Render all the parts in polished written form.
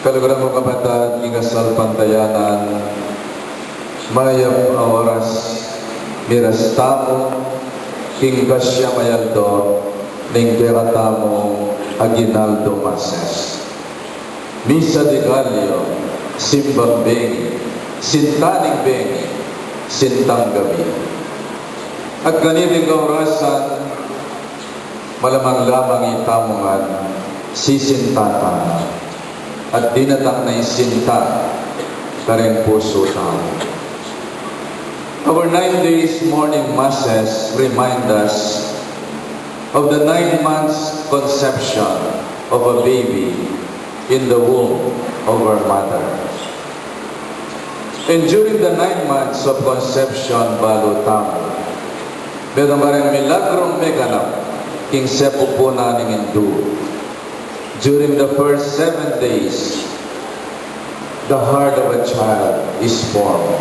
Kaluguran mo kapatid, ingasal pantayanan, mayap oras, miras tamo, kingasya mayaldo, ning keratamo, aginaldo mases. Misa de Gallo, Simbang Bengi, Sinta Ning Bengi, Sintang Gabi. At ganiting kaurasan, malamang lamang itamungan, sisintatan, at dinatang na isinta, kareng puso tao. Our 9 days morning masses remind us of the 9 months conception of a baby in the womb of our mother. And during the 9 months of conception, balo tamo, meron kareng milagrong meganap, king sepupuna ning Hindu. During the first 7 days, the heart of a child is formed.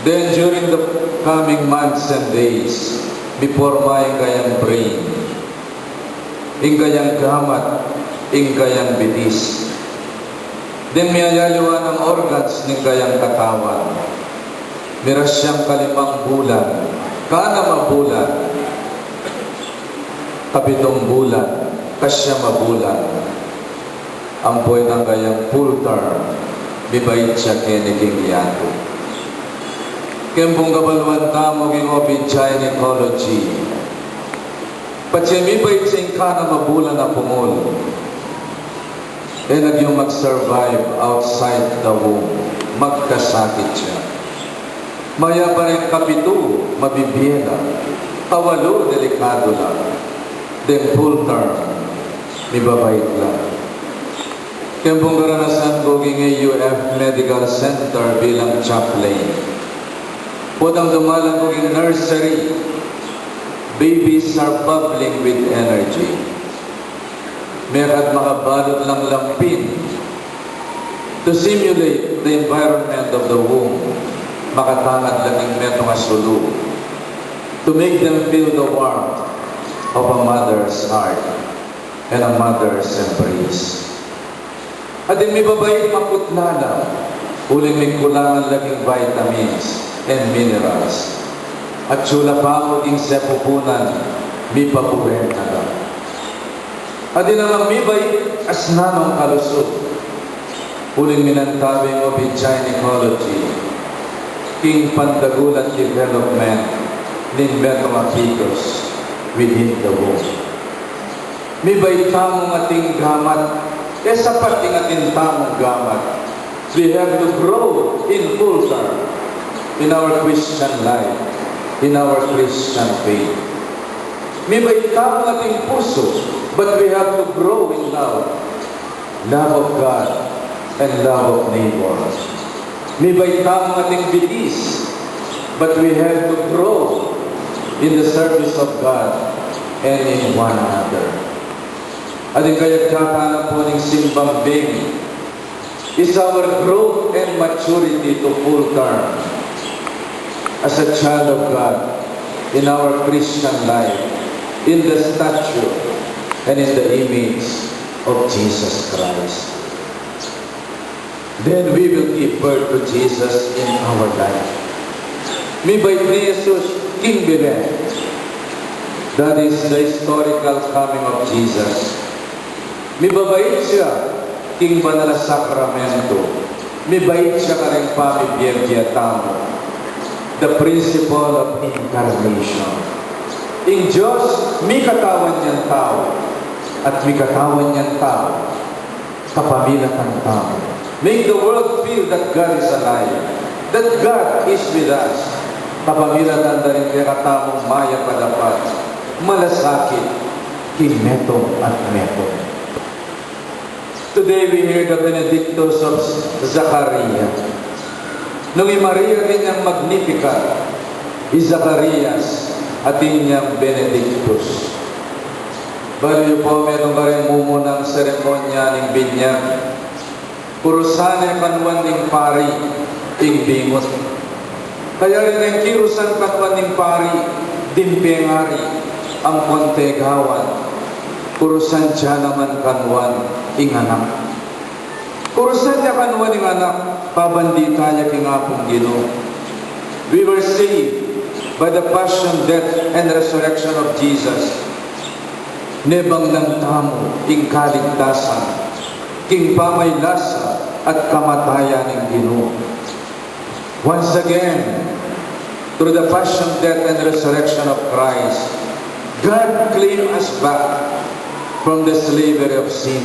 Then during the coming months and days, before may kayang brain, ing kayang gamat, ing kayang bitis. Then may ayaliwan ang organs ning kayang katawan. Miras siyang 5 bulan, kana mabulan, 7 bulan, kasya mabulan. Ampoy ng kayang full term, bibait siya kiniking yato. Kembong kabaluan tamo king gynecology. Patsi mibait siyang kana mabulan na pumul. E nagyong mag-survive outside the womb. Magkasakit siya. Maya pa rin 7, mabibiyela. 8, delikado lang. Then full term, mibabait lang. Kembong karanasan ko king AUF Medical Center bilang chaplain. Putang dumalang ko king nursery. Babies are bubbling with energy. Mekat makabalot lang lampin to simulate the environment of the womb. Makatangad lang yung metong asulu to make them feel the warmth of a mother's heart and a mother's embrace. At din may babayit maputlala, uling may kulangan laging vitamins and minerals. At sula pa mo king sepupunan, may papuren na lang. At din naman may bayit asnanong kalusot, uling minantabing of gynecology, king pandagulat development, ning metamapitos within the womb. May bayit tamong ating gamat, sapat ing ating tamong gamat. We have to grow in full term in our Christian life, in our Christian faith. May bayit tamong ating puso, but we have to grow in love. Love of God and love of neighbor. May bayit tamong ating bilis, but we have to grow in the service of God and in one another. At yung kayagkatanan po ng Simbang Bengi is our growth and maturity to full term as a child of God in our Christian life, in the stature and in the image of Jesus Christ. Then we will give birth to Jesus in our life. May bayit ni Jesus, King BENE. That is the historical coming of Jesus. May babait siya, King Banal Sacramento. May bait siya kareng pamibiyagya tamo. The principle of incarnation. In Diyos, may katawan niyang tao. At may katawan niyang tao. Kapamilatan tao. Make the world feel that God is alive. That God is with us. Kapamilatan na rin kaya katamong maya padapat. Malasakit, kimetong at metong. Today we hear the Benedictus of Zechariah. Nung Maria kanyang Magnificat, Zacharias at inyang Benedictus. Baliw po, meron ka rin mumunang seremonya ng binyag. Kurusane kanwan ng pari, ing bingot. Kaya rin ang kirusan kanwan ng pari, dimpengari, ang kontegawan. Kurusan siya naman kanwan, inganak. Urusan niya kanwa ng anak, pabandita niya kingapong Ginoo. We were saved by the passion, death, and resurrection of Jesus. Nebang ng tamo, ing kaligtasan, king pamaylasa, at kamatayan ng Ginoo. Once again, through the passion, death, and resurrection of Christ, God claimed us back from the slavery of sin.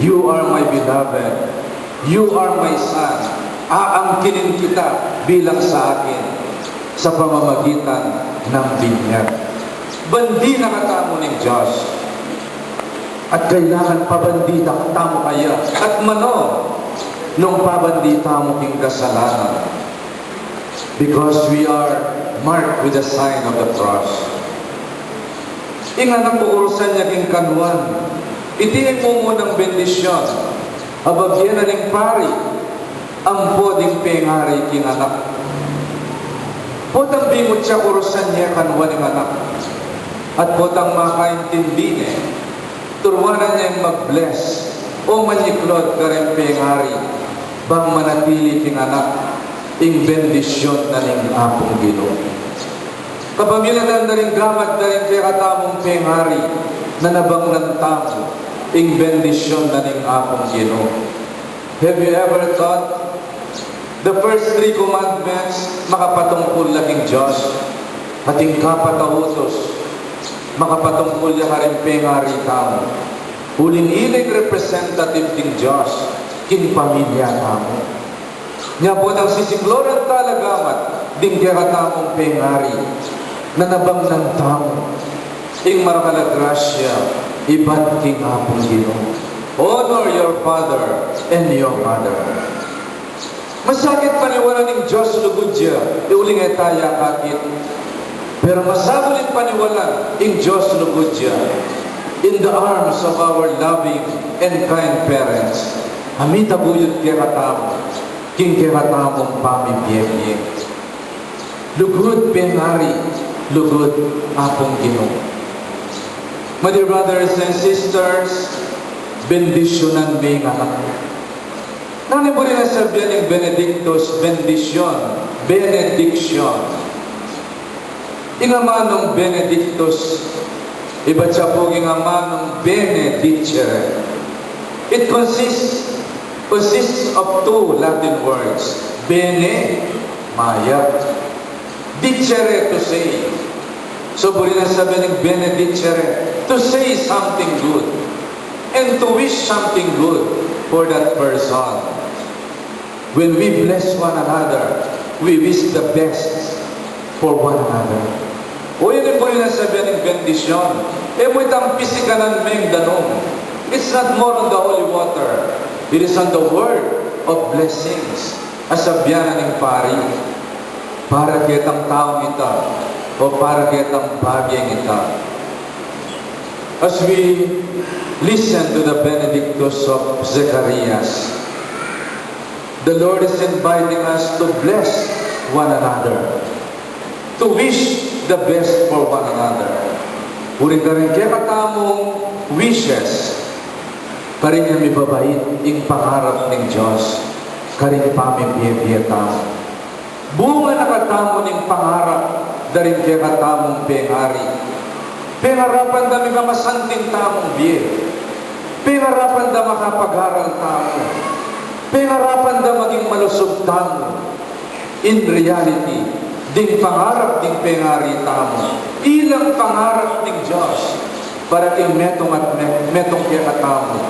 You are my beloved. You are my son. Aangkinin kita bilang sa akin sa pamamagitan ng binyag. Bandi na katamo ng Diyos. At kailangan pabandita katamo kaya. At mano, nung pabandita mo king kasalanan. Because we are marked with the sign of the cross. Inganak po urusan niya king kanwan. Itingin mo munang bendisyon. Abagyan na ning pari. Ang poding pengari king anak. Potang bimot siya urusan niya kanwan ng anak. At potang makaintindi niya. Turwanan niya yung mag-bless. O manyiklod ka rin pengari. Bang manatili king anak. Ing bendisyon na ning apong Ginoo. Kapamilan na rin gamat na rin kaya katamong pengari na nabang ng tamo, ing bendisyon na ning apong Ginoo. Have you ever thought the first 3 commandments makapatungkol laking Diyos at ing kapatautos makapatungkol ya ka rin pengari tamo. Uling-iling representative king Diyos, king pamilya tamo. Niya po nang sisikloran talagamat ding kaya katamong pengari na nabang ng tamo, ing marakalagrasya, iba't king apong Ginoo. Honor your father and your mother. Masakit paniwala ng Diyos lugudya, iuling etaya kakit. Pero masabulit paniwala ng Diyos lugudya, in the arms of our loving and kind parents, amita buyot kaya katamo, king kaya katamong pamibiyebye. Lugod pengari, lugod apong Ginoo. My dear brothers and sisters, bendisyonan may anak. Nani po rin nasabihan ng Benedictus, bendisyon, benediction. Ingamanong Benedictus, iba siya po ingamanong BENE, It consists of 2 Latin words, BENE, maya, DICERE, to say. So po rin nasabihan ng benedicere, to say something good and to wish something good for that person. When we bless one another, we wish the best for one another. O yun po rin nasabihan ng bendisyon. E mo itang pisikanan meng danong. It's not more on the holy water. It is on the word of blessings. Asabyanan ng pari. Para kitang taong ita o para kitang bagyang ita. As we listen to the Benedictus of Zechariah, the Lord is inviting us to bless one another, to wish the best for one another. Uri ka rin kaya katamong wishes, karing yung ibabait, yung pangarap ng Diyos, karing pamibiyebye tamo. Bunga nakatamo ng pangarap, daring kaya katamong pengari. Pengarapan da may kamasanting tamong biye. Pengarapan da makapag-aral tamo. Pengarapan da maging malusog tamo. In reality, ding pangarap ding pengari tamo. Ilang pangarap ng Diyos para king metong at metong kaya katamo.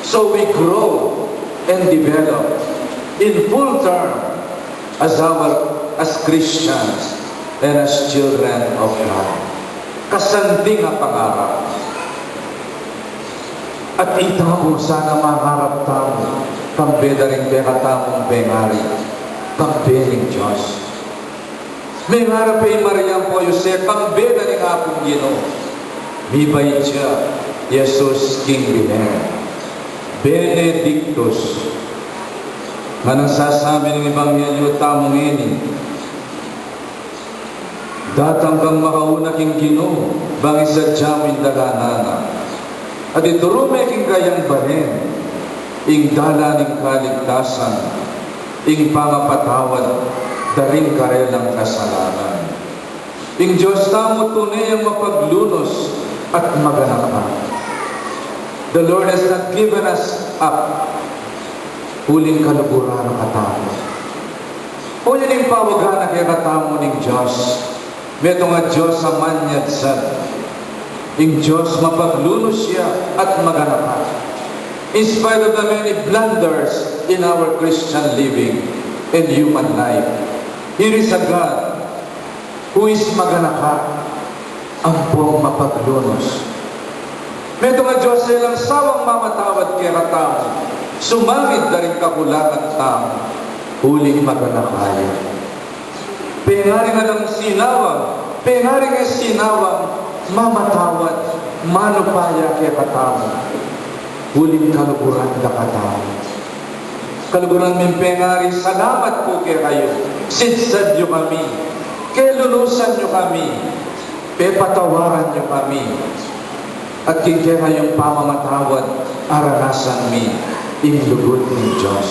So we grow and develop in full term as Christians and as children of God. Kasanding ang pangarap. At itamo sana mangarap tamo, kambeda rin kaya katamong pengari, kambeling Diyos. May harap ay Mariam po Jose, kambeda rin apong Ginoo. Mibay siya, Jesus King BENE. Benedictus. Anong sasabi ng Ebanghelyo tamong ini? Datang kang makauna king Ginoo, bangis sa jamin daganana. At iturume king kayang bahin, ing dala ning kaligtasan, ing pangapatawad, daring karelang kasalanan. Ing Diyos tamo tunay ang mapaglunos at maganapa. The Lord has not given us up. Huling kaluguran ang katamo. Huling ning pawagan na kaya katamo ning Diyos. Meto nga Diyos sa manyadsan. Ing Diyos mapaglunos siya at maganapa. In spite of the many blunders in our Christian living and human life, here is a God who is maganapa, ang buong mapaglunos. Meto nga Diyos ay lang sawang mamatawad kaya katamo, sumangit na rin kakulangan tamo, huling maganakaya. Pengari nga ng sinawang, mamatawad, manupaya kaya katamo, huling kaluguran na katamo. Kaluguran min pengari, salamat po kaya kayo, sidsad nyo kami, kaya lulusan nyo kami, pepatawaran nyo kami, at kaya kayong pamamatawad, aranasan mi, inlugod ng Diyos.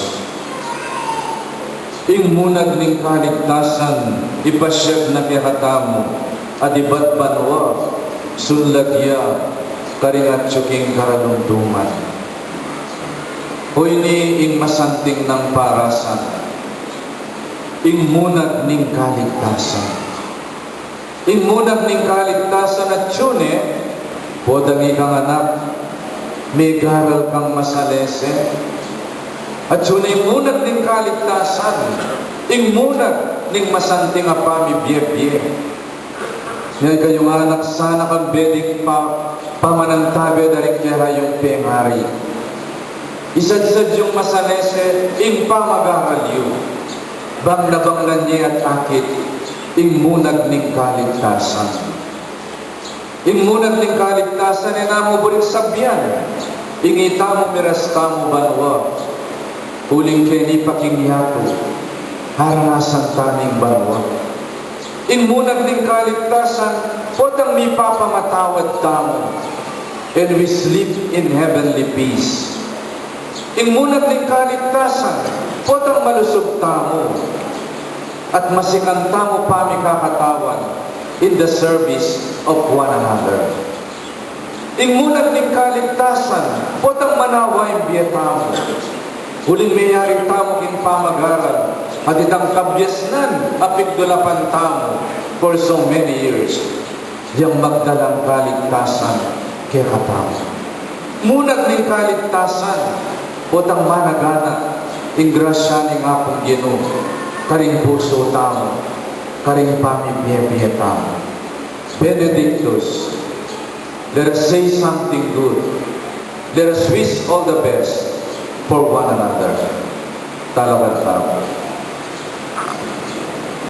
Ing munag ning kaligtasan, ipasyag na kaya at iba't banwa, sunlagya, karingat tsuking karalunduman. Hoy ni ing masanting ng parasan, ing munag ning kaligtasan. Ing munag ning kaligtasan at tune, podang ikang anak, may garal kang masalese. At tune ing munag ning kaligtasan, ing munag ning masanting apami biye-biye. Ngayon kayong anak, sana kang bedik pamanantabe daring kaya yung pengari. Isad-sad yung masalese, ing pamagaralyo. Bang nabanglan niya at akit, ing munag ning kaligtasan. Ing munag ning kaligtasan, namo buring sabyan, ing itamo miras tamo banwa. Huling keni pakingyato, haranasan taning banwa. Ing munag ning kaligtasan, potang mi papamatawad tamo, and we sleep in heavenly peace. Ing munag ning kaligtasan, potang malusog tamo, at masikan tamo pamikakatawan in the service of one another. Ing munag ning kaligtasan, potang manawa yung biyatamo, huling mayari tamo kin pamagaral, at itang kabyasnan apigdulapan tamo for so many years, yung magdalang kaligtasan kaya katamo. Munag ning kaligtasan, potang managana, ing grasya ning apong Ginoo, karing puso tamo, karing pamibiyay tamo. Benedictus, let us say something good. Let us wish all the best for one another. Talagang tamo.